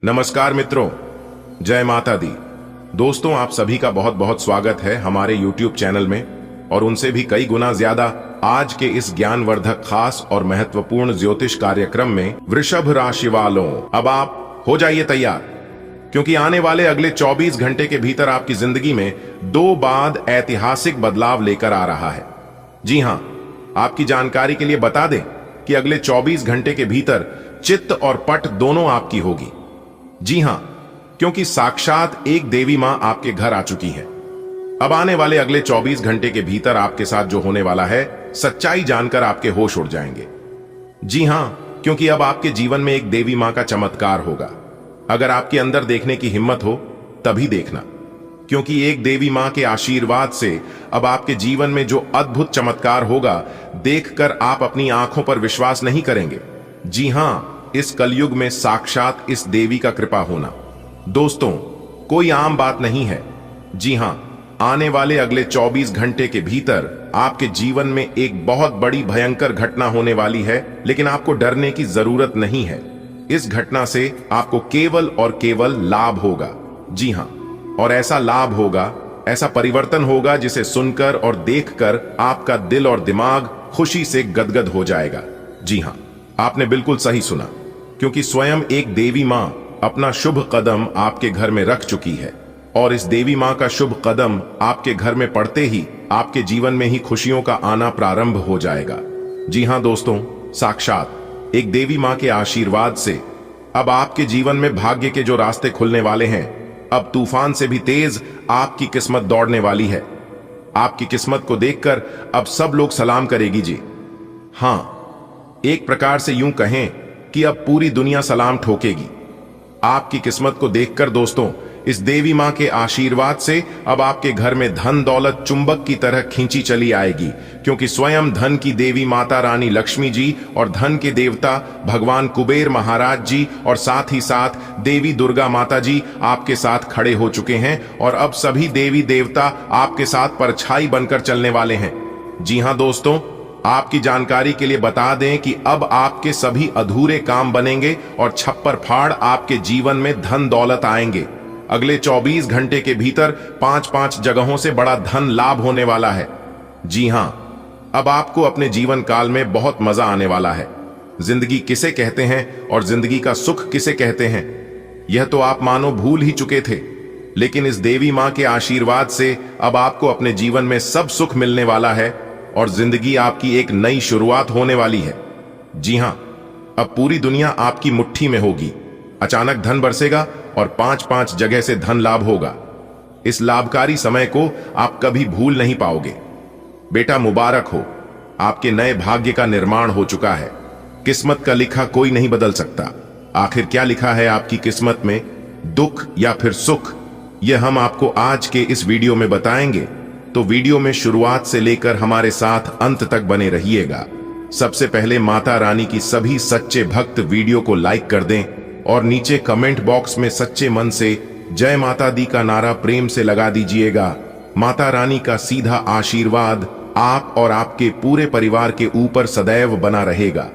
नमस्कार मित्रों, जय माता दी। दोस्तों, आप सभी का बहुत बहुत स्वागत है हमारे YouTube चैनल में और उनसे भी कई गुना ज्यादा आज के इस ज्ञानवर्धक खास और महत्वपूर्ण ज्योतिष कार्यक्रम में वृषभ राशि वालों, अब आप हो जाइए तैयार, क्योंकि आने वाले अगले 24 घंटे के भीतर आपकी जिंदगी में दो बाद ऐतिहासिक बदलाव लेकर आ रहा है। जी हां, आपकी जानकारी के लिए बता दें कि अगले 24 घंटे के भीतर चित्त और पट दोनों आपकी होगी। जी हां, क्योंकि साक्षात एक देवी मां आपके घर आ चुकी है। अब आने वाले अगले 24 घंटे के भीतर आपके साथ जो होने वाला है, सच्चाई जानकर आपके होश उड़ जाएंगे। जी हां, क्योंकि अब आपके जीवन में एक देवी मां का चमत्कार होगा। अगर आपके अंदर देखने की हिम्मत हो तभी देखना, क्योंकि एक देवी मां के आशीर्वाद से अब आपके जीवन में जो अद्भुत चमत्कार होगा, देखकर आप अपनी आंखों पर विश्वास नहीं करेंगे। जी हां, इस कलयुग में साक्षात इस देवी का कृपा होना दोस्तों कोई आम बात नहीं है। जी हां, आने वाले अगले 24 घंटे के भीतर आपके जीवन में एक बहुत बड़ी भयंकर घटना होने वाली है, लेकिन आपको डरने की जरूरत नहीं है। इस घटना से आपको केवल और केवल लाभ होगा। जी हां, और ऐसा लाभ होगा, ऐसा परिवर्तन होगा जिसे सुनकर और देखकर आपका दिल और दिमाग खुशी से गदगद हो जाएगा। जी हां, आपने बिल्कुल सही सुना, क्योंकि स्वयं एक देवी मां अपना शुभ कदम आपके घर में रख चुकी है और इस देवी मां का शुभ कदम आपके घर में पड़ते ही आपके जीवन में ही खुशियों का आना प्रारंभ हो जाएगा। जी हां दोस्तों, साक्षात एक देवी मां के आशीर्वाद से अब आपके जीवन में भाग्य के जो रास्ते खुलने वाले हैं, अब तूफान से भी तेज आपकी किस्मत दौड़ने वाली है। आपकी किस्मत को देखकर अब सब लोग सलाम करेगी। जी हां, एक प्रकार से यूं कहें कि अब पूरी दुनिया सलाम ठोकेगी आपकी किस्मत को देखकर। दोस्तों, इस देवी मां के आशीर्वाद से अब आपके घर में धन दौलत चुंबक की तरह खींची चली आएगी, क्योंकि स्वयं धन की देवी माता रानी लक्ष्मी जी और धन के देवता भगवान कुबेर महाराज जी और साथ ही साथ देवी दुर्गा माता जी आपके साथ खड़े हो चुके हैं और अब सभी देवी देवता आपके साथ परछाई बनकर चलने वाले हैं। जी हां दोस्तों, आपकी जानकारी के लिए बता दें कि अब आपके सभी अधूरे काम बनेंगे और छप्पर फाड़ आपके जीवन में धन दौलत आएंगे। अगले 24 घंटे के भीतर 5-5 जगहों से बड़ा धन लाभ होने वाला है। जी हां, अब आपको अपने जीवन काल में बहुत मजा आने वाला है। जिंदगी किसे कहते हैं और जिंदगी का सुख किसे कहते हैं, यह तो आप मानो भूल ही चुके थे, लेकिन इस देवी मां के आशीर्वाद से अब आपको अपने जीवन में सब सुख मिलने वाला है और जिंदगी आपकी एक नई शुरुआत होने वाली है। जी हां, अब पूरी दुनिया आपकी मुट्ठी में होगी। अचानक धन बरसेगा और 5-5 जगह से धन लाभ होगा। इस लाभकारी समय को आप कभी भूल नहीं पाओगे। बेटा मुबारक हो, आपके नए भाग्य का निर्माण हो चुका है। किस्मत का लिखा कोई नहीं बदल सकता। आखिर क्या लिखा है आपकी किस्मत में, दुख या फिर सुख, यह हम आपको आज के इस वीडियो में बताएंगे। तो वीडियो में शुरुआत से लेकर हमारे साथ अंत तक बने रहिएगा। सबसे पहले माता रानी की सभी सच्चे भक्त वीडियो को लाइक कर दें और नीचे कमेंट बॉक्स में सच्चे मन से जय माता दी का नारा प्रेम से लगा दीजिएगा। माता रानी का सीधा आशीर्वाद आप और आपके पूरे परिवार के ऊपर सदैव बना रहेगा।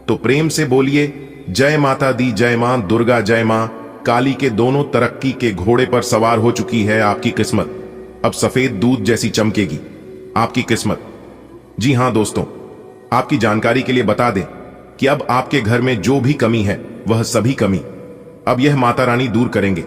तो प्रेम से बोलिए जय माता दी, जय मां दुर्गा, जय मां काली के दोनों तरक्की के घोड़े पर सवार हो चुकी है आपकी किस्मत। अब सफेद दूध जैसी चमकेगी आपकी किस्मत। जी हां दोस्तों, आपकी जानकारी के लिए बता दें कि अब आपके घर में जो भी कमी है, वह सभी कमी अब यह माता रानी दूर करेंगे।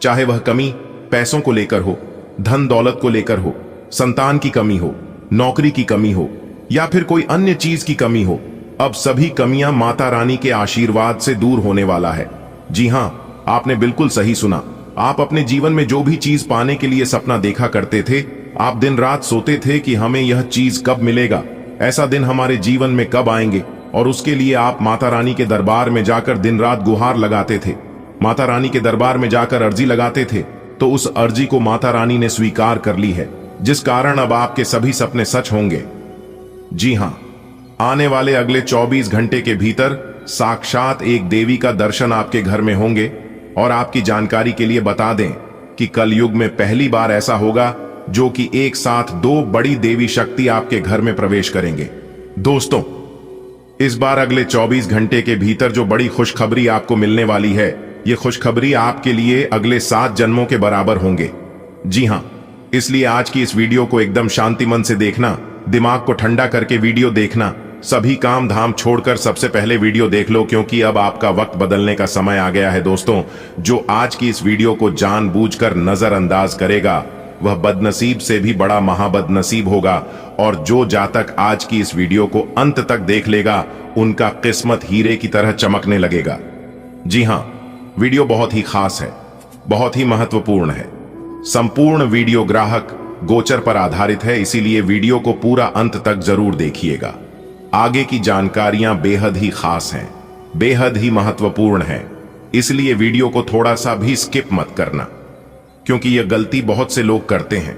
चाहे वह कमी पैसों को लेकर हो, धन दौलत को लेकर हो, संतान की कमी हो, नौकरी की कमी हो या फिर कोई अन्य चीज की कमी हो, अब सभी कमियां माता रानी के आशीर्वाद से दूर होने वाला है। जी हां, आपने बिल्कुल सही सुना। आप अपने जीवन में जो भी चीज पाने के लिए सपना देखा करते थे, आप दिन रात सोते थे कि हमें यह चीज कब मिलेगा, ऐसा दिन हमारे जीवन में कब आएंगे, और उसके लिए आप माता रानी के दरबार में जाकर दिन रात गुहार लगाते थे, माता रानी के दरबार में जाकर अर्जी लगाते थे। तो उस अर्जी को माता रानी ने स्वीकार कर ली है, जिस कारण अब आपके सभी सपने सच होंगे। जी हां, आने वाले अगले 24 घंटे के भीतर साक्षात एक देवी का दर्शन आपके घर में होंगे। और आपकी जानकारी के लिए बता दें कि कलयुग में पहली बार ऐसा होगा जो कि एक साथ दो बड़ी देवी शक्ति आपके घर में प्रवेश करेंगे। दोस्तों, इस बार अगले 24 घंटे के भीतर जो बड़ी खुशखबरी आपको मिलने वाली है, ये खुशखबरी आपके लिए अगले 7 जन्मों के बराबर होंगे। जी हाँ, इसलिए आज की इस वीडियो को एकदम शांति मन से देखना, दिमाग को ठंडा करके वीडियो देखना। सभी काम धाम छोड़कर सबसे पहले वीडियो देख लो, क्योंकि अब आपका वक्त बदलने का समय आ गया है। दोस्तों, जो आज की इस वीडियो को जानबूझकर नजरअंदाज करेगा वह बदनसीब से भी बड़ा महाबदनसीब होगा, और जो जातक आज की इस वीडियो को अंत तक देख लेगा उनका किस्मत हीरे की तरह चमकने लगेगा। जी हां, वीडियो बहुत ही खास है, बहुत ही महत्वपूर्ण है। संपूर्ण वीडियो ग्राहक गोचर पर आधारित है, इसीलिए वीडियो को पूरा अंत तक जरूर देखिएगा। आगे की जानकारियां बेहद ही खास हैं, बेहद ही महत्वपूर्ण हैं, इसलिए वीडियो को थोड़ा सा भी स्किप मत करना, क्योंकि यह गलती बहुत से लोग करते हैं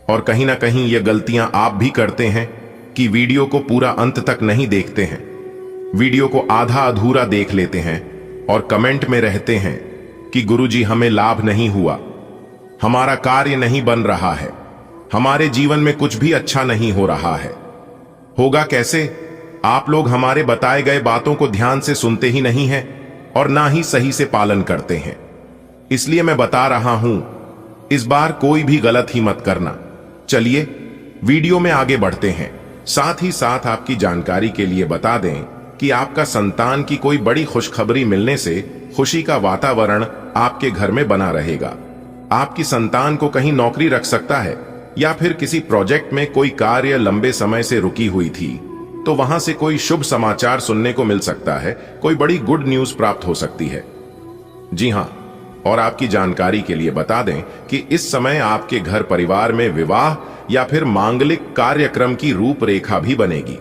और कहीं ना कहीं यह गलतियां आप भी करते हैं कि वीडियो को पूरा अंत तक नहीं देखते हैं, वीडियो को आधा अधूरा देख लेते हैं और कमेंट में रहते हैं कि गुरुजी हमें लाभ नहीं हुआ, हमारा कार्य नहीं बन रहा है, हमारे जीवन में कुछ भी अच्छा नहीं हो रहा है। होगा कैसे? आप लोग हमारे बताए गए बातों को ध्यान से सुनते ही नहीं हैं और ना ही सही से पालन करते हैं। इसलिए मैं बता रहा हूं, इस बार कोई भी गलत ही मत करना। चलिए वीडियो में आगे बढ़ते हैं। साथ ही साथ आपकी जानकारी के लिए बता दें कि आपका संतान की कोई बड़ी खुशखबरी मिलने से खुशी का वातावरण आपके घर में बना रहेगा। आपकी संतान को कहीं नौकरी रख सकता है, या फिर किसी प्रोजेक्ट में कोई कार्य लंबे समय से रुकी हुई थी तो वहां से कोई शुभ समाचार सुनने को मिल सकता है, कोई बड़ी गुड न्यूज प्राप्त हो सकती है। जी हां, और आपकी जानकारी के लिए बता दें कि इस समय आपके घर परिवार में विवाह या फिर मांगलिक कार्यक्रम की रूपरेखा भी बनेगी।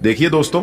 देखिए दोस्तों,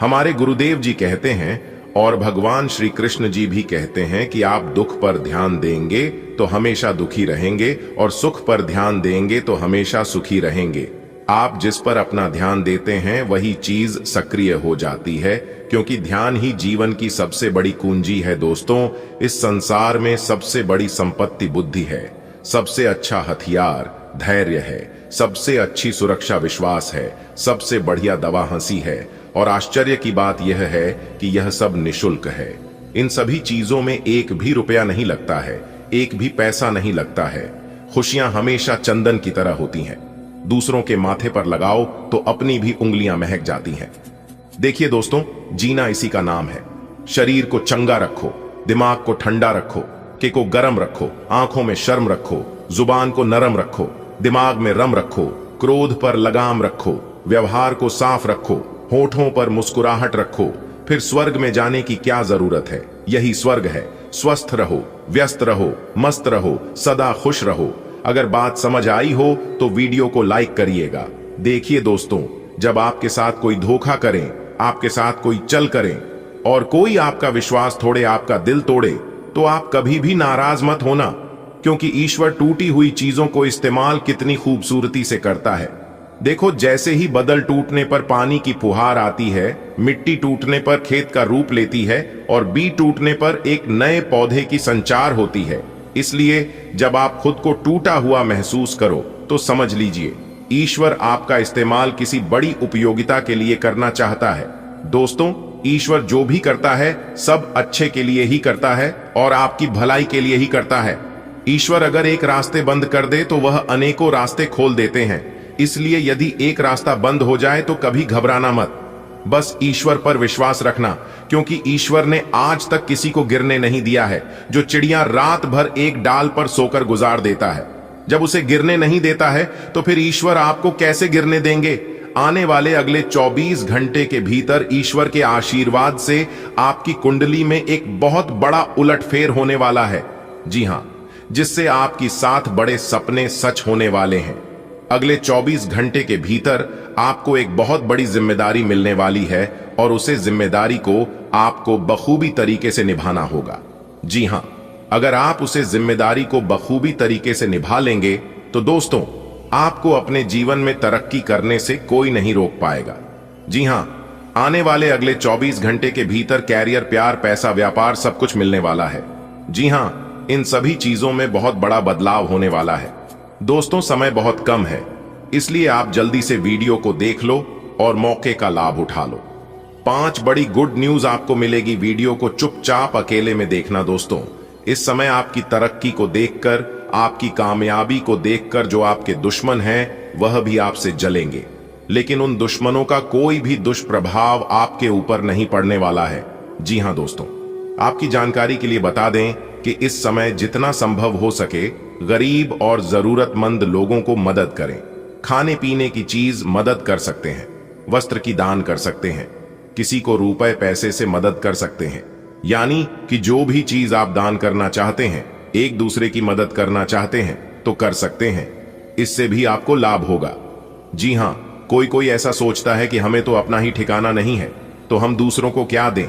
हमारे गुरुदेव जी कहते हैं और भगवान श्री कृष्ण जी भी कहते हैं कि आप दुख पर ध्यान देंगे तो हमेशा दुखी रहेंगे और सुख पर ध्यान देंगे तो हमेशा सुखी रहेंगे। आप जिस पर अपना ध्यान देते हैं वही चीज सक्रिय हो जाती है, क्योंकि ध्यान ही जीवन की सबसे बड़ी कुंजी है। दोस्तों, इस संसार में सबसे बड़ी संपत्ति बुद्धि है, सबसे अच्छा हथियार धैर्य है, सबसे अच्छी सुरक्षा विश्वास है, सबसे बढ़िया दवा हंसी है, और आश्चर्य की बात यह है कि यह सब निशुल्क है। इन सभी चीजों में एक भी रुपया नहीं लगता है, एक भी पैसा नहीं लगता है। खुशियां हमेशा चंदन की तरह होती हैं, दूसरों के माथे पर लगाओ तो अपनी भी उंगलियां महक जाती हैं। देखिए दोस्तों, जीना इसी का नाम है। शरीर को चंगा रखो, दिमाग को ठंडा रखो, के को गर्म रखो, आंखों में शर्म रखो, जुबान को नरम रखो, दिमाग में रम रखो, क्रोध पर लगाम रखो, व्यवहार को साफ रखो, होठों पर मुस्कुराहट रखो। फिर स्वर्ग में जाने की क्या जरूरत है? यही स्वर्ग है। स्वस्थ रहो, व्यस्त रहो, मस्त रहो, सदा खुश रहो। अगर बात समझ आई हो तो वीडियो को लाइक करिएगा। देखिए दोस्तों, जब आपके साथ कोई धोखा करे, आपके साथ कोई चल करे और कोई आपका विश्वास तोड़े, आपका दिल तोड़े, तो आप कभी भी नाराज मत होना, क्योंकि ईश्वर टूटी हुई चीजों को इस्तेमाल कितनी खूबसूरती से करता है। देखो, जैसे ही बदल टूटने पर पानी की फुहार आती है, मिट्टी टूटने पर खेत का रूप लेती है और बीज टूटने पर एक नए पौधे की संचार होती है। इसलिए जब आप खुद को टूटा हुआ महसूस करो तो समझ लीजिए ईश्वर आपका इस्तेमाल किसी बड़ी उपयोगिता के लिए करना चाहता है। दोस्तों, ईश्वर जो भी करता है सब अच्छे के लिए ही करता है और आपकी भलाई के लिए ही करता है। ईश्वर अगर एक रास्ते बंद कर दे तो वह अनेकों रास्ते खोल देते हैं। इसलिए यदि एक रास्ता बंद हो जाए तो कभी घबराना मत, बस ईश्वर पर विश्वास रखना, क्योंकि ईश्वर ने आज तक किसी को गिरने नहीं दिया है। जो चिड़िया रात भर एक डाल पर सोकर गुजार देता है, जब उसे गिरने नहीं देता है तो फिर ईश्वर आपको कैसे गिरने देंगे? आने वाले अगले 24 घंटे के भीतर ईश्वर के आशीर्वाद से आपकी कुंडली में एक बहुत बड़ा उलटफेर होने वाला है। जी हां, जिससे आपकी 7 बड़े सपने सच होने वाले हैं। अगले 24 घंटे के भीतर आपको एक बहुत बड़ी जिम्मेदारी मिलने वाली है और उसे जिम्मेदारी को आपको बखूबी तरीके से निभाना होगा। जी हां, अगर आप उसे जिम्मेदारी को बखूबी तरीके से निभा लेंगे तो दोस्तों, आपको अपने जीवन में तरक्की करने से कोई नहीं रोक पाएगा। जी हां, आने वाले अगले 24 घंटे के भीतर कैरियर, प्यार, पैसा, व्यापार सब कुछ मिलने वाला है। जी हां, इन सभी चीजों में बहुत बड़ा बदलाव होने वाला है। दोस्तों, समय बहुत कम है, इसलिए आप जल्दी से वीडियो को देख लो और मौके का लाभ उठा लो। 5 बड़ी गुड न्यूज आपको मिलेगी। वीडियो को चुपचाप अकेले में देखना दोस्तों। इस समय आपकी तरक्की को देखकर, आपकी कामयाबी को देखकर जो आपके दुश्मन हैं वह भी आपसे जलेंगे, लेकिन उन दुश्मनों का कोई भी दुष्प्रभाव आपके ऊपर नहीं पड़ने वाला है। जी हां दोस्तों, आपकी जानकारी के लिए बता दें कि इस समय जितना संभव हो सके गरीब और जरूरतमंद लोगों को मदद करें। खाने पीने की चीज मदद कर सकते हैं, वस्त्र की दान कर सकते हैं, किसी को रुपए पैसे से मदद कर सकते हैं। यानी कि जो भी चीज आप दान करना चाहते हैं, एक दूसरे की मदद करना चाहते हैं तो कर सकते हैं। इससे भी आपको लाभ होगा। जी हां, कोई कोई ऐसा सोचता है कि हमें तो अपना ही ठिकाना नहीं है तो हम दूसरों को क्या दें।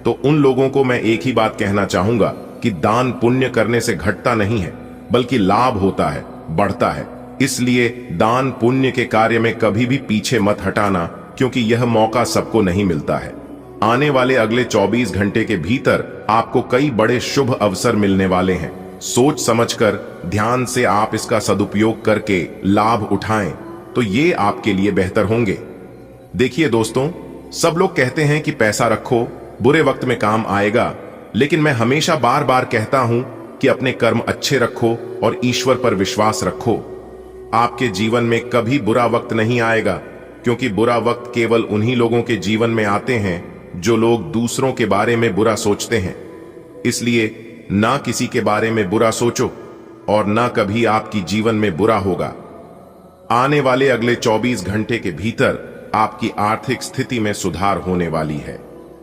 तो उन लोगों को मैं एक ही बात कहना चाहूंगा कि दान पुण्य करने से घटता नहीं है, बल्कि लाभ होता है, बढ़ता है। इसलिए दान पुण्य के कार्य में कभी भी पीछे मत हटाना, क्योंकि यह मौका सबको नहीं मिलता है। आने वाले अगले 24 घंटे के भीतर आपको कई बड़े शुभ अवसर मिलने वाले हैं। सोच समझकर ध्यान से आप इसका सदुपयोग करके लाभ उठाएं तो ये आपके लिए बेहतर होंगे। देखिए दोस्तों, सब लोग कहते हैं कि पैसा रखो, बुरे वक्त में काम आएगा, लेकिन मैं हमेशा बार बार कहता हूं कि अपने कर्म अच्छे रखो और ईश्वर पर विश्वास रखो। आपके जीवन में कभी बुरा वक्त नहीं आएगा, क्योंकि बुरा वक्त केवल उन्हीं लोगों के जीवन में आते हैं जो लोग दूसरों के बारे में बुरा सोचते हैं। इसलिए ना किसी के बारे में बुरा सोचो और ना कभी आपकी जीवन में बुरा होगा। आने वाले अगले 24 घंटे के भीतर आपकी आर्थिक स्थिति में सुधार होने वाली है।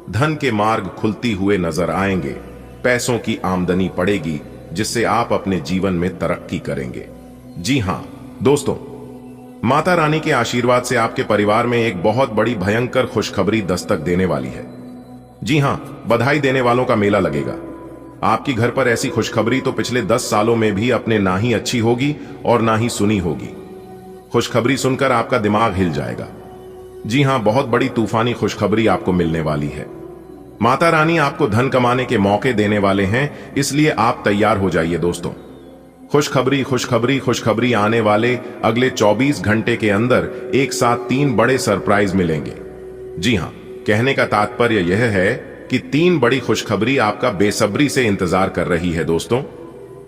धन के मार्ग खुलती हुए नजर आएंगे, पैसों की आमदनी बढ़ेगी, जिससे आप अपने जीवन में तरक्की करेंगे। जी हां दोस्तों, माता रानी के आशीर्वाद से आपके परिवार में एक बहुत बड़ी भयंकर खुशखबरी दस्तक देने वाली है। जी हां, बधाई देने वालों का मेला लगेगा। आपकी घर पर ऐसी खुशखबरी तो पिछले 10 सालों में भी अपने ना ही अच्छी होगी और ना ही सुनी होगी। खुशखबरी सुनकर आपका दिमाग हिल जाएगा। जी हां, बहुत बड़ी तूफानी खुशखबरी आपको मिलने वाली है। माता रानी आपको धन कमाने के मौके देने वाले हैं, इसलिए आप तैयार हो जाइए दोस्तों। खुशखबरी खुशखबरी खुशखबरी आने वाले अगले 24 घंटे के अंदर एक साथ 3 बड़े सरप्राइज मिलेंगे। जी हां, कहने का तात्पर्य यह है कि 3 बड़ी खुशखबरी आपका बेसब्री से इंतजार कर रही है दोस्तों।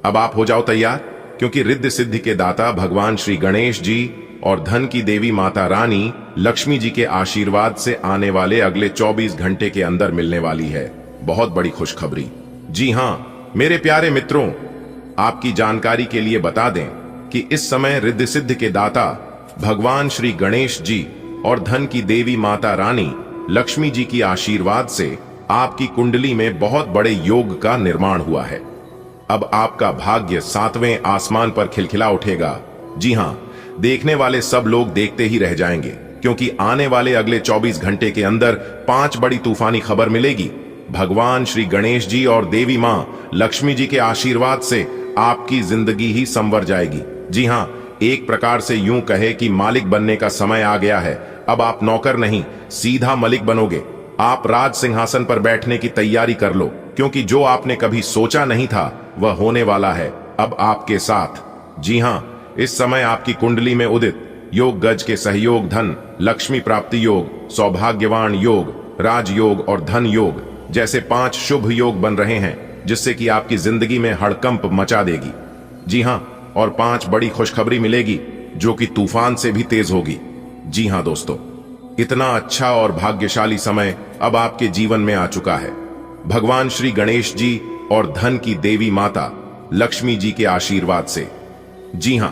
अब आप हो जाओ तैयार, क्योंकि रिद्धि सिद्धि के दाता भगवान श्री गणेश जी और धन की देवी माता रानी लक्ष्मी जी के आशीर्वाद से आने वाले अगले 24 घंटे के अंदर मिलने वाली है बहुत बड़ी खुशखबरी। जी हां मेरे प्यारे मित्रों, आपकी जानकारी के लिए बता दें कि इस समय रिद्धि सिद्धि के दाता भगवान श्री गणेश जी और धन की देवी माता रानी लक्ष्मी जी की आशीर्वाद से आपकी कुंडली में बहुत बड़े योग का निर्माण हुआ है। अब आपका भाग्य 7वें आसमान पर खिलखिला उठेगा। जी हां, देखने वाले सब लोग देखते ही रह जाएंगे, क्योंकि आने वाले अगले 24 घंटे के अंदर 5 बड़ी तूफानी खबर मिलेगी। भगवान श्री गणेश जी और देवी मां लक्ष्मी जी के आशीर्वाद से आपकी जिंदगी ही संवर जाएगी। जी हां, एक प्रकार से यूं कहे कि मालिक बनने का समय आ गया है। अब आप नौकर नहीं, सीधा मलिक बनोगे। आप राज सिंहासन पर बैठने की तैयारी कर लो, क्योंकि जो आपने कभी सोचा नहीं था वह होने वाला है अब आपके साथ। जी हां, इस समय आपकी कुंडली में उदित योग गज के सहयोग धन, लक्ष्मी प्राप्ति योग, सौभाग्यवान योग, राजयोग और धन योग जैसे 5 शुभ योग बन रहे हैं, जिससे कि आपकी जिंदगी में हड़कंप मचा देगी। जी हां, और 5 बड़ी खुशखबरी मिलेगी जो कि तूफान से भी तेज होगी। जी हां दोस्तों, इतना अच्छा और भाग्यशाली समय अब आपके जीवन में आ चुका है। भगवान श्री गणेश जी और धन की देवी माता लक्ष्मी जी के आशीर्वाद से। जी हां,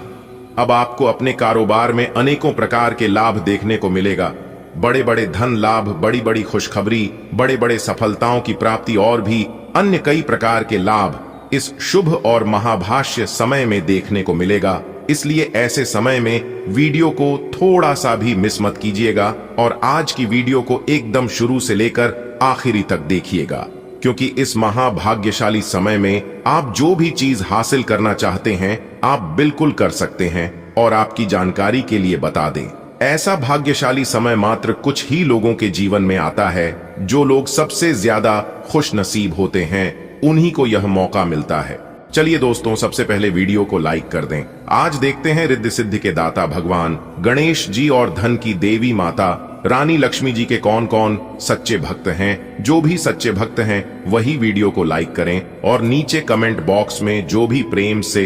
अब आपको अपने कारोबार में अनेकों प्रकार के लाभ देखने को मिलेगा। बड़े बड़े धन लाभ, बड़ी बड़ी खुशखबरी, बड़े बड़े सफलताओं की प्राप्ति और भी अन्य कई प्रकार के लाभ इस शुभ और महाभाष्य समय में देखने को मिलेगा। इसलिए ऐसे समय में वीडियो को थोड़ा सा भी मिस मत कीजिएगा और आज की वीडियो को एकदम शुरू से लेकर आखिरी तक देखिएगा, क्योंकि इस महाभाग्यशाली समय में आप जो भी चीज हासिल करना चाहते हैं आप बिल्कुल कर सकते हैं। और आपकी जानकारी के लिए बता दें, ऐसा भाग्यशाली समय मात्र कुछ ही लोगों के जीवन में आता है। जो लोग सबसे ज्यादा खुश नसीब होते हैं उन्हीं को यह मौका मिलता है। चलिए दोस्तों, सबसे पहले वीडियो को लाइक कर दें। आज देखते हैं रिद्धि सिद्धि के दाता भगवान गणेश जी और धन की देवी माता रानी लक्ष्मी जी के कौन कौन सच्चे भक्त हैं। जो भी सच्चे भक्त हैं वही वीडियो को लाइक करें और नीचे कमेंट बॉक्स में जो भी प्रेम से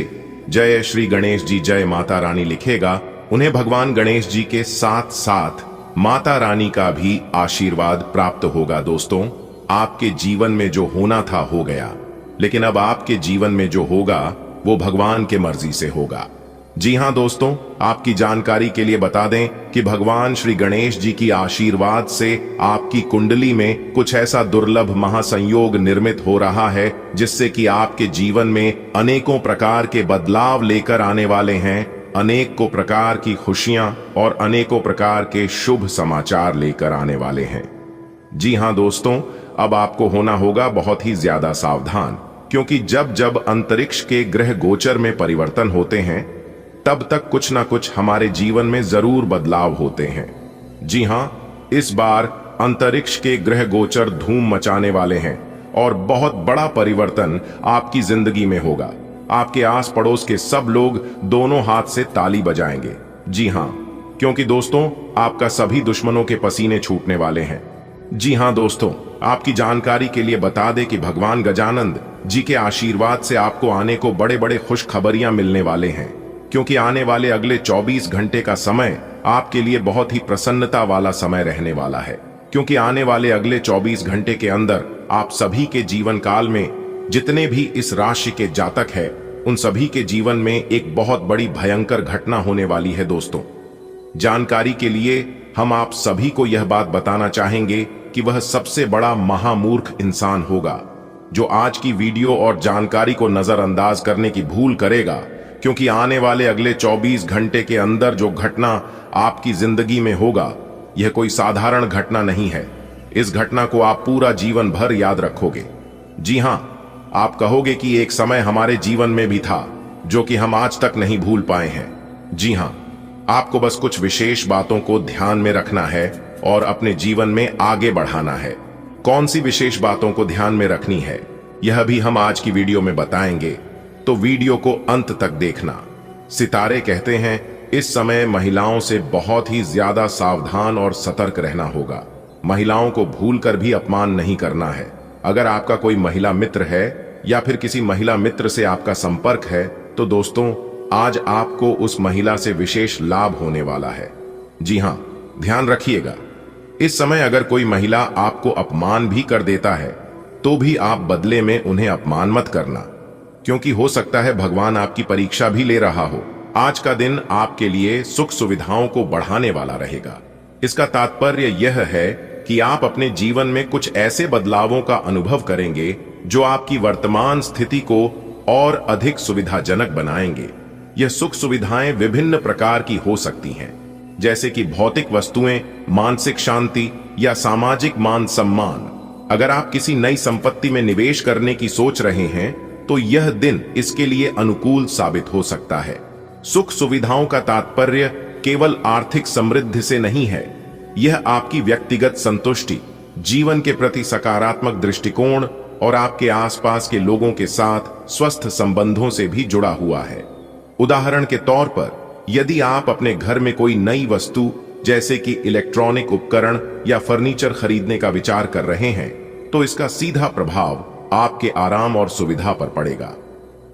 जय श्री गणेश जी, जय माता रानी लिखेगा, उन्हें भगवान गणेश जी के साथ साथ माता रानी का भी आशीर्वाद प्राप्त होगा। दोस्तों, आपके जीवन में जो होना था हो गया, लेकिन अब आपके जीवन में जो होगा वो भगवान के मर्जी से होगा। जी हां दोस्तों, आपकी जानकारी के लिए बता दें कि भगवान श्री गणेश जी की आशीर्वाद से आपकी कुंडली में कुछ ऐसा दुर्लभ महासंयोग निर्मित हो रहा है जिससे कि आपके जीवन में अनेकों प्रकार के बदलाव लेकर आने वाले हैं, अनेकों प्रकार की खुशियां और अनेकों प्रकार के शुभ समाचार लेकर आने वाले हैं। जी हां दोस्तों, अब आपको होना होगा बहुत ही ज्यादा सावधान, क्योंकि जब जब अंतरिक्ष के ग्रह गोचर में परिवर्तन होते हैं तब तक कुछ ना कुछ हमारे जीवन में जरूर बदलाव होते हैं। जी हां, इस बार अंतरिक्ष के ग्रह गोचर धूम मचाने वाले हैं और बहुत बड़ा परिवर्तन आपकी जिंदगी में होगा। आपके आस पड़ोस के सब लोग दोनों हाथ से ताली बजाएंगे। जी हां, क्योंकि दोस्तों आपका सभी दुश्मनों के पसीने छूटने वाले हैं। जी हां दोस्तों, आपकी जानकारी के लिए बता दें कि भगवान गजानंद जी के आशीर्वाद से आपको आने को बड़े बड़े खुशखबरियां मिलने वाले हैं, क्योंकि आने वाले अगले 24 घंटे का समय आपके लिए बहुत ही प्रसन्नता वाला समय रहने वाला है। क्योंकि आने वाले अगले 24 घंटे के अंदर आप सभी के जीवन काल में जितने भी इस राशि के जातक है उन सभी के जीवन में एक बहुत बड़ी भयंकर घटना होने वाली है। दोस्तों, जानकारी के लिए हम आप सभी को यह बात बताना चाहेंगे कि वह सबसे बड़ा महामूर्ख इंसान होगा जो आज की वीडियो और जानकारी को नजरअंदाज करने की भूल करेगा, क्योंकि आने वाले अगले 24 घंटे के अंदर जो घटना आपकी जिंदगी में होगा यह कोई साधारण घटना नहीं है। इस घटना को आप पूरा जीवन भर याद रखोगे। जी हां, आप कहोगे कि एक समय हमारे जीवन में भी था जो कि हम आज तक नहीं भूल पाए हैं। जी हां, आपको बस कुछ विशेष बातों को ध्यान में रखना है और अपने जीवन में आगे बढ़ाना है। कौन सी विशेष बातों को ध्यान में रखनी है यह भी हम आज की वीडियो में बताएंगे, तो वीडियो को अंत तक देखना। सितारे कहते हैं इस समय महिलाओं से बहुत ही ज्यादा सावधान और सतर्क रहना होगा। महिलाओं को भूलकर भी अपमान नहीं करना है। अगर आपका कोई महिला मित्र है या फिर किसी महिला मित्र से आपका संपर्क है तो दोस्तों आज आपको उस महिला से विशेष लाभ होने वाला है। जी हां, ध्यान रखिएगा, इस समय अगर कोई महिला आपको अपमान भी कर देता है तो भी आप बदले में उन्हें अपमान मत करना, क्योंकि हो सकता है भगवान आपकी परीक्षा भी ले रहा हो। आज का दिन आपके लिए सुख सुविधाओं को बढ़ाने वाला रहेगा। इसका तात्पर्य यह है कि आप अपने जीवन में कुछ ऐसे बदलावों का अनुभव करेंगे जो आपकी वर्तमान स्थिति को और अधिक सुविधाजनक बनाएंगे। यह सुख सुविधाएं विभिन्न प्रकार की हो सकती हैं, जैसे कि भौतिक वस्तुएं, मानसिक शांति या सामाजिक मान सम्मान। अगर आप किसी नई संपत्ति में निवेश करने की सोच रहे हैं तो यह दिन इसके लिए अनुकूल साबित हो सकता है। सुख सुविधाओं का तात्पर्य केवल आर्थिक समृद्धि से नहीं है, यह आपकी व्यक्तिगत संतुष्टि, जीवन के प्रति सकारात्मक दृष्टिकोण और आपके आसपास के लोगों के साथ स्वस्थ संबंधों से भी जुड़ा हुआ है। उदाहरण के तौर पर यदि आप अपने घर में कोई नई वस्तु जैसे कि इलेक्ट्रॉनिक उपकरण या फर्नीचर खरीदने का विचार कर रहे हैं तो इसका सीधा प्रभाव आपके आराम और सुविधा पर पड़ेगा।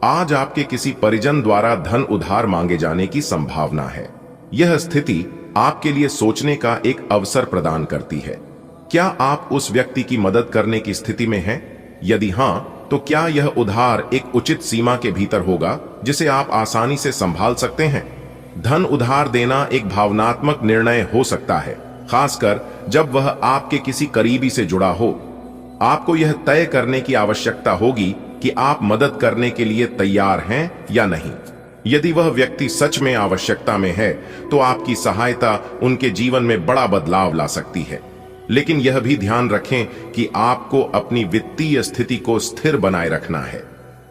आज आपके किसी परिजन द्वारा धन उधार मांगे जाने की संभावना है। यह स्थिति आपके लिए सोचने का एक अवसर प्रदान करती है। क्या आप उस व्यक्ति की मदद करने की स्थिति में हैं? यदि हां, तो क्या यह उधार एक उचित सीमा के भीतर होगा जिसे आप आसानी से संभाल सकते हैं? धन उधार देना एक भावनात्मक निर्णय हो सकता है, खासकर जब वह आपके किसी करीबी से जुड़ा हो। आपको यह तय करने की आवश्यकता होगी कि आप मदद करने के लिए तैयार हैं या नहीं। यदि वह व्यक्ति सच में आवश्यकता में है तो आपकी सहायता उनके जीवन में बड़ा बदलाव ला सकती है। लेकिन यह भी ध्यान रखें कि आपको अपनी वित्तीय स्थिति को स्थिर बनाए रखना है।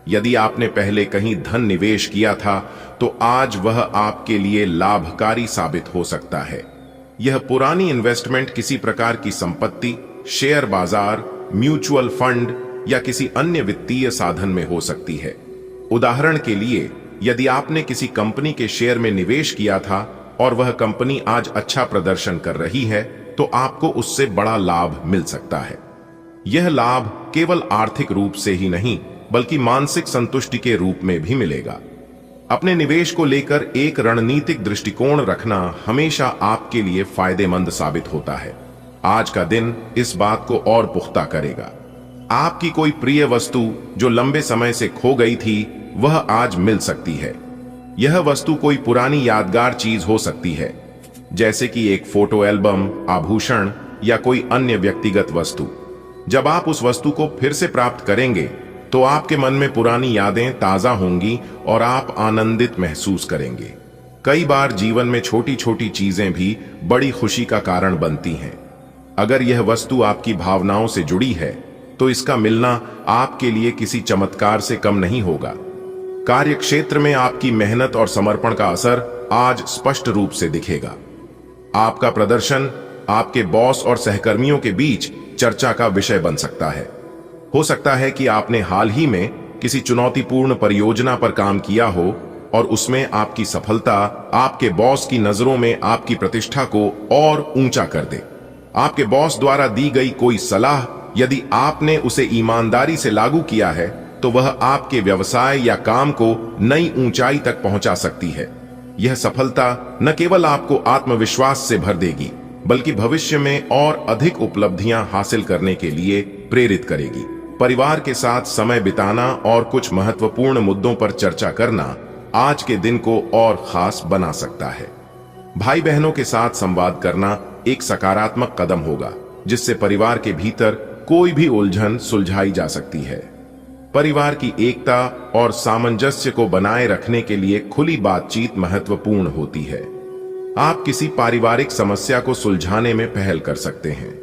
यदि आपने पहले कहीं धन निवेश किया था तो आज वह आपके लिए लाभकारी साबित हो सकता है। यह पुरानी इन्वेस्टमेंट किसी प्रकार की संपत्ति, शेयर बाजार, म्यूचुअल फंड या किसी अन्य वित्तीय साधन में हो सकती है। उदाहरण के लिए, यदि आपने किसी कंपनी के शेयर में निवेश किया था और वह कंपनी आज अच्छा प्रदर्शन कर रही है तो आपको उससे बड़ा लाभ मिल सकता है। यह लाभ केवल आर्थिक रूप से ही नहीं बल्कि मानसिक संतुष्टि के रूप में भी मिलेगा। अपने निवेश को लेकर एक रणनीतिक दृष्टिकोण रखना हमेशा आपके लिए फायदेमंद साबित होता है। आज का दिन इस बात को और पुख्ता करेगा। आपकी कोई प्रिय वस्तु जो लंबे समय से खो गई थी वह आज मिल सकती है। यह वस्तु कोई पुरानी यादगार चीज हो सकती है, जैसे कि एक फोटो एल्बम, आभूषण या कोई अन्य व्यक्तिगत वस्तु। जब आप उस वस्तु को फिर से प्राप्त करेंगे तो आपके मन में पुरानी यादें ताजा होंगी और आप आनंदित महसूस करेंगे। कई बार जीवन में छोटी छोटी चीजें भी बड़ी खुशी का कारण बनती हैं। अगर यह वस्तु आपकी भावनाओं से जुड़ी है तो इसका मिलना आपके लिए किसी चमत्कार से कम नहीं होगा। कार्य क्षेत्र में आपकी मेहनत और समर्पण का असर आज स्पष्ट रूप से दिखेगा। आपका प्रदर्शन आपके बॉस और सहकर्मियों के बीच चर्चा का विषय बन सकता है। हो सकता है कि आपने हाल ही में किसी चुनौतीपूर्ण परियोजना पर काम किया हो और उसमें आपकी सफलता आपके बॉस की नजरों में आपकी प्रतिष्ठा को और ऊंचा कर दे। आपके बॉस द्वारा दी गई कोई सलाह यदि आपने उसे ईमानदारी से लागू किया है तो वह आपके व्यवसाय या काम को नई ऊंचाई तक पहुंचा सकती है। यह सफलता न केवल आपको आत्मविश्वास से भर देगी बल्कि भविष्य में और अधिक उपलब्धियां हासिल करने के लिए प्रेरित करेगी। परिवार के साथ समय बिताना और कुछ महत्वपूर्ण मुद्दों पर चर्चा करना आज के दिन को और खास बना सकता है। भाई बहनों के साथ संवाद करना एक सकारात्मक कदम होगा जिससे परिवार के भीतर कोई भी उलझन सुलझाई जा सकती है। परिवार की एकता और सामंजस्य को बनाए रखने के लिए खुली बातचीत महत्वपूर्ण होती है। आप किसी पारिवारिक समस्या को सुलझाने में पहल कर सकते हैं।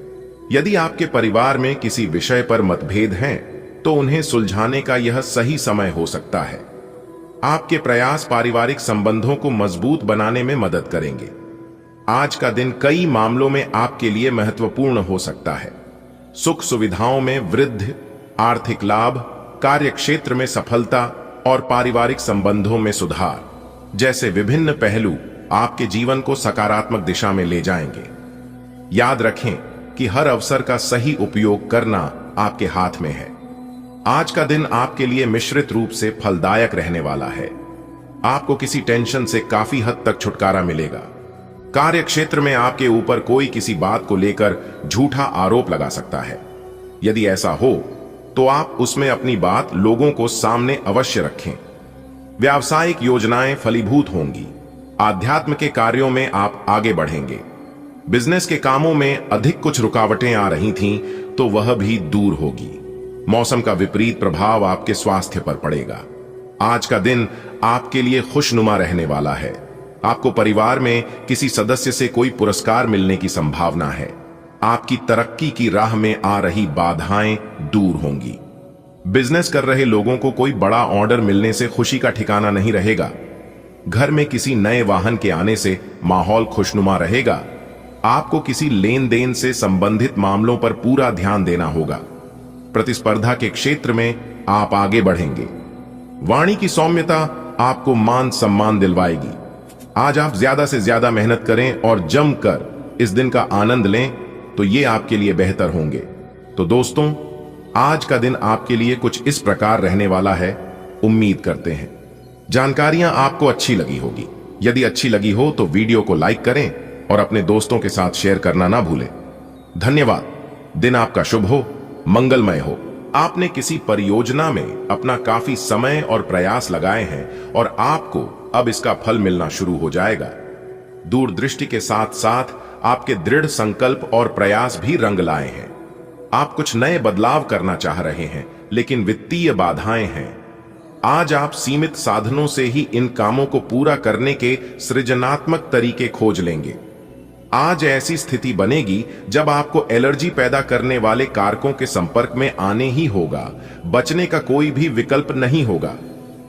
यदि आपके परिवार में किसी विषय पर मतभेद हैं तो उन्हें सुलझाने का यह सही समय हो सकता है। आपके प्रयास पारिवारिक संबंधों को मजबूत बनाने में मदद करेंगे। आज का दिन कई मामलों में आपके लिए महत्वपूर्ण हो सकता है। सुख सुविधाओं में वृद्धि, आर्थिक लाभ, कार्य क्षेत्र में सफलता और पारिवारिक संबंधों में सुधार जैसे विभिन्न पहलू आपके जीवन को सकारात्मक दिशा में ले जाएंगे। याद रखें कि हर अवसर का सही उपयोग करना आपके हाथ में है। आज का दिन आपके लिए मिश्रित रूप से फलदायक रहने वाला है। आपको किसी टेंशन से काफी हद तक छुटकारा मिलेगा। कार्य क्षेत्र में आपके ऊपर कोई किसी बात को लेकर झूठा आरोप लगा सकता है। यदि ऐसा हो तो आप उसमें अपनी बात लोगों को सामने अवश्य रखें। व्यावसायिक योजनाएं फलीभूत होंगी। आध्यात्म के कार्यों में आप आगे बढ़ेंगे। बिजनेस के कामों में अधिक कुछ रुकावटें आ रही थीं तो वह भी दूर होगी। मौसम का विपरीत प्रभाव आपके स्वास्थ्य पर पड़ेगा। आज का दिन आपके लिए खुशनुमा रहने वाला है। आपको परिवार में किसी सदस्य से कोई पुरस्कार मिलने की संभावना है। आपकी तरक्की की राह में आ रही बाधाएं दूर होंगी। बिजनेस कर रहे लोगों को कोई बड़ा ऑर्डर मिलने से खुशी का ठिकाना नहीं रहेगा। घर में किसी नए वाहन के आने से माहौल खुशनुमा रहेगा। आपको किसी लेन देन से संबंधित मामलों पर पूरा ध्यान देना होगा। प्रतिस्पर्धा के क्षेत्र में आप आगे बढ़ेंगे। वाणी की सौम्यता आपको मान सम्मान दिलवाएगी। आज आप ज्यादा से ज्यादा मेहनत करें और जमकर इस दिन का आनंद लें तो ये आपके लिए बेहतर होंगे। तो दोस्तों, आज का दिन आपके लिए कुछ इस प्रकार रहने वाला है। उम्मीद करते हैं जानकारियां आपको अच्छी लगी होगी। यदि अच्छी लगी हो तो वीडियो को लाइक करें और अपने दोस्तों के साथ शेयर करना ना भूलें। धन्यवाद। दिन आपका शुभ हो, मंगलमय हो। आपने किसी परियोजना में अपना काफी समय और प्रयास लगाए हैं और आपको अब इसका फल मिलना शुरू हो जाएगा। दूरदृष्टि के साथ साथ आपके दृढ़ संकल्प और प्रयास भी रंग लाए हैं। आप कुछ नए बदलाव करना चाह रहे हैं लेकिन वित्तीय बाधाएं हैं। आज आप सीमित साधनों से ही इन कामों को पूरा करने के सृजनात्मक तरीके खोज लेंगे। आज ऐसी स्थिति बनेगी जब आपको एलर्जी पैदा करने वाले कारकों के संपर्क में आने ही होगा। बचने का कोई भी विकल्प नहीं होगा।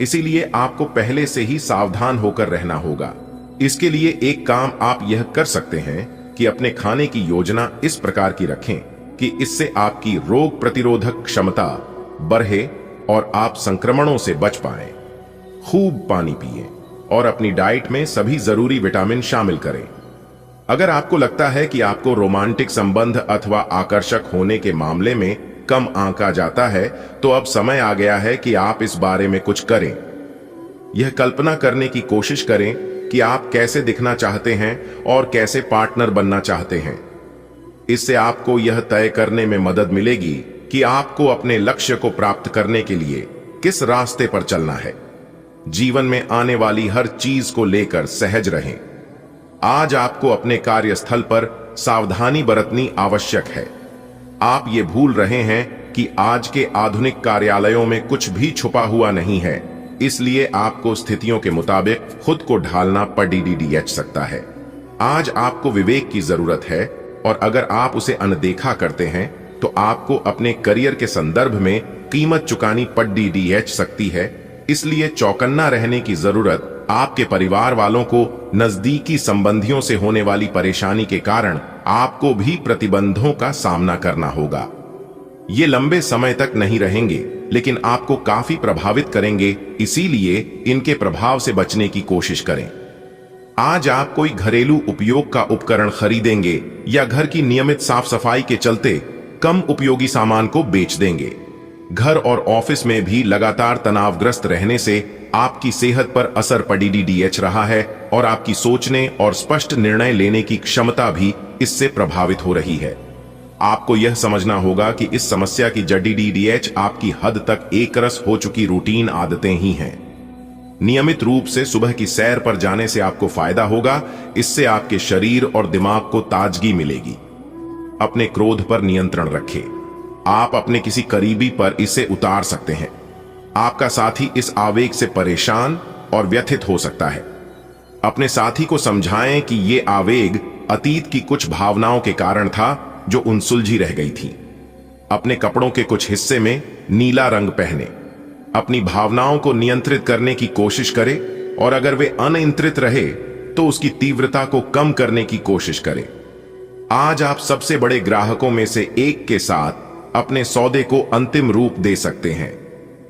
इसीलिए आपको पहले से ही सावधान होकर रहना होगा। इसके लिए एक काम आप यह कर सकते हैं कि अपने खाने की योजना इस प्रकार की रखें कि इससे आपकी रोग प्रतिरोधक क्षमता बढ़े और आप संक्रमणों से बच पाएं। खूब पानी पिएं और अपनी डाइट में सभी जरूरी विटामिन शामिल करें। अगर आपको लगता है कि आपको रोमांटिक संबंध अथवा आकर्षक होने के मामले में कम आंका जाता है, तो अब समय आ गया है कि आप इस बारे में कुछ करें। यह कल्पना करने की कोशिश करें कि आप कैसे दिखना चाहते हैं और कैसे पार्टनर बनना चाहते हैं। इससे आपको यह तय करने में मदद मिलेगी कि आपको अपने लक्ष्य को प्राप्त करने के लिए किस रास्ते पर चलना है। जीवन में आने वाली हर चीज को लेकर सहज रहें। आज आपको अपने कार्यस्थल पर सावधानी बरतनी आवश्यक है। आप ये भूल रहे हैं कि आज के आधुनिक कार्यालयों में कुछ भी छुपा हुआ नहीं है, इसलिए आपको स्थितियों के मुताबिक खुद को ढालना पड़ सकता है। आज आपको विवेक की जरूरत है, और अगर आप उसे अनदेखा करते हैं तो आपको अपने करियर के संदर्भ में कीमत चुकानी पड़ सकती है। इसलिए चौकन्ना रहने की जरूरत। आपके परिवार वालों को नजदीकी संबंधियों से होने वाली परेशानी के कारण आपको भी प्रतिबंधों का सामना करना होगा। ये लंबे समय तक नहीं रहेंगे, लेकिन आपको काफी प्रभावित करेंगे, इसीलिए इनके प्रभाव से बचने की कोशिश करें। आज आप कोई घरेलू उपयोग का उपकरण खरीदेंगे या घर की नियमित साफ सफाई के चलते कम उपयोगी सामान को बेच देंगे। घर और ऑफिस में भी लगातार तनावग्रस्त रहने से आपकी सेहत पर असर पड़ रहा है और आपकी सोचने और स्पष्ट निर्णय लेने की क्षमता भी इससे प्रभावित हो रही है। आपको यह समझना होगा कि इस समस्या की जड़ आपकी हद तक एकरस हो चुकी रूटीन आदतें ही हैं। नियमित रूप से सुबह की सैर पर जाने से आपको फायदा होगा। इससे आपके शरीर और दिमाग को ताजगी मिलेगी। अपने क्रोध पर नियंत्रण रखें। आप अपने किसी करीबी पर इसे उतार सकते हैं। आपका साथी इस आवेग से परेशान और व्यथित हो सकता है। अपने साथी को समझाएं कि यह आवेग अतीत की कुछ भावनाओं के कारण था जो उनसुलझी रह गई थी। अपने कपड़ों के कुछ हिस्से में नीला रंग पहने। अपनी भावनाओं को नियंत्रित करने की कोशिश करें, और अगर वे अनियंत्रित रहे तो उसकी तीव्रता को कम करने की कोशिश करें। आज आप सबसे बड़े ग्राहकों में से एक के साथ अपने सौदे को अंतिम रूप दे सकते हैं।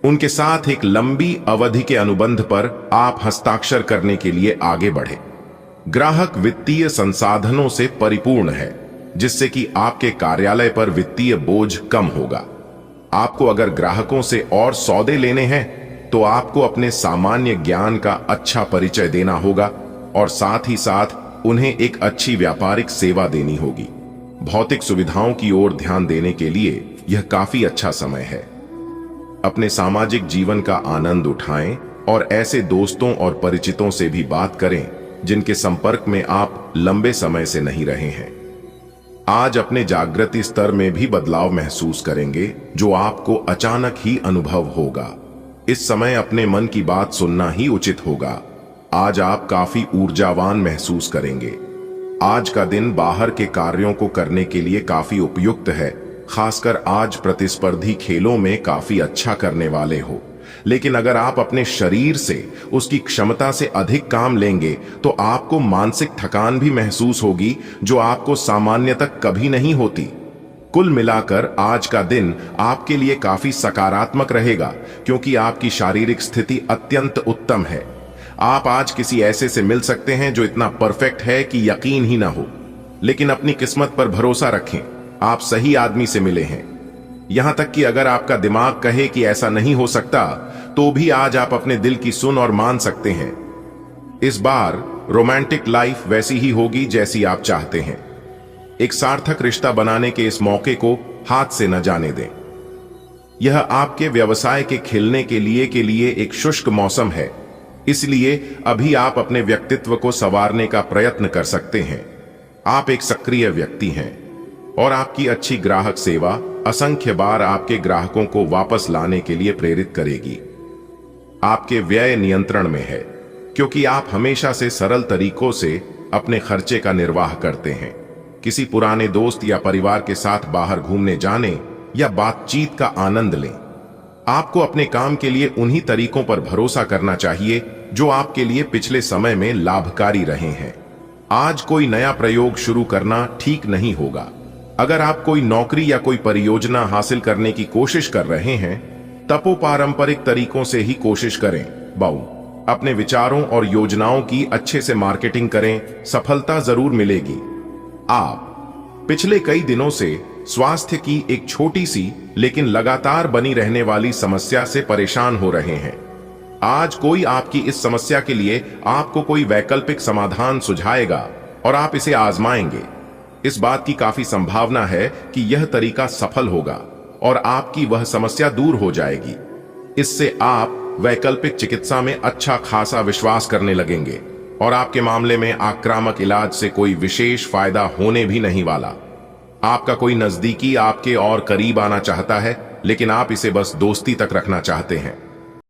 उनके साथ एक लंबी अवधि के अनुबंध पर आप हस्ताक्षर करने के लिए आगे बढ़े। ग्राहक वित्तीय संसाधनों से परिपूर्ण है, जिससे कि आपके कार्यालय पर वित्तीय बोझ कम होगा। आपको अगर ग्राहकों से और सौदे लेने हैं तो आपको अपने सामान्य ज्ञान का अच्छा परिचय देना होगा, और साथ ही साथ उन्हें एक अच्छी व्यापारिक सेवा देनी होगी। भौतिक सुविधाओं की ओर ध्यान देने के लिए यह काफी अच्छा समय है। अपने सामाजिक जीवन का आनंद उठाएं और ऐसे दोस्तों और परिचितों से भी बात करें जिनके संपर्क में आप लंबे समय से नहीं रहे हैं। आज अपने जागृति स्तर में भी बदलाव महसूस करेंगे, जो आपको अचानक ही अनुभव होगा। इस समय अपने मन की बात सुनना ही उचित होगा। आज आप काफी ऊर्जावान महसूस करेंगे। आज का दिन बाहर के कार्यों को करने के लिए काफी उपयुक्त है, खासकर आज प्रतिस्पर्धी खेलों में काफी अच्छा करने वाले हो। लेकिन अगर आप अपने शरीर से उसकी क्षमता से अधिक काम लेंगे तो आपको मानसिक थकान भी महसूस होगी, जो आपको सामान्य तक कभी नहीं होती। कुल मिलाकर आज का दिन आपके लिए काफी सकारात्मक रहेगा, क्योंकि आपकी शारीरिक स्थिति अत्यंत उत्तम है। आप आज किसी ऐसे से मिल सकते हैं जो इतना परफेक्ट है कि यकीन ही ना हो, लेकिन अपनी किस्मत पर भरोसा रखें, आप सही आदमी से मिले हैं। यहां तक कि अगर आपका दिमाग कहे कि ऐसा नहीं हो सकता, तो भी आज आप अपने दिल की सुन और मान सकते हैं। इस बार रोमांटिक लाइफ वैसी ही होगी जैसी आप चाहते हैं। एक सार्थक रिश्ता बनाने के इस मौके को हाथ से न जाने दें। यह आपके व्यवसाय के खिलने के लिए एक शुष्क मौसम है, इसलिए अभी आप अपने व्यक्तित्व को संवारने का प्रयत्न कर सकते हैं। आप एक सक्रिय व्यक्ति हैं और आपकी अच्छी ग्राहक सेवा असंख्य बार आपके ग्राहकों को वापस लाने के लिए प्रेरित करेगी। आपके व्यय नियंत्रण में है, क्योंकि आप हमेशा से सरल तरीकों से अपने खर्चे का निर्वाह करते हैं। किसी पुराने दोस्त या परिवार के साथ बाहर घूमने जाने या बातचीत का आनंद लें। आपको अपने काम के लिए उन्हीं तरीकों पर भरोसा करना चाहिए जो आपके लिए पिछले समय में लाभकारी रहे हैं। आज कोई नया प्रयोग शुरू करना ठीक नहीं होगा। अगर आप कोई नौकरी या कोई परियोजना हासिल करने की कोशिश कर रहे हैं, तब वो पारंपरिक तरीकों से ही कोशिश करें। बाऊ अपने विचारों और योजनाओं की अच्छे से मार्केटिंग करें, सफलता जरूर मिलेगी। आप पिछले कई दिनों से स्वास्थ्य की एक छोटी सी लेकिन लगातार बनी रहने वाली समस्या से परेशान हो रहे हैं। आज कोई आपकी इस समस्या के लिए आपको कोई वैकल्पिक समाधान सुझाएगा और आप इसे आजमाएंगे। इस बात की काफी संभावना है कि यह तरीका सफल होगा और आपकी वह समस्या दूर हो जाएगी। इससे आप वैकल्पिक चिकित्सा में अच्छा खासा विश्वास करने लगेंगे और आपके मामले में आक्रामक इलाज से कोई विशेष फायदा होने भी नहीं वाला। आपका कोई नजदीकी आपके और करीब आना चाहता है, लेकिन आप इसे बस दोस्ती तक रखना चाहते हैं।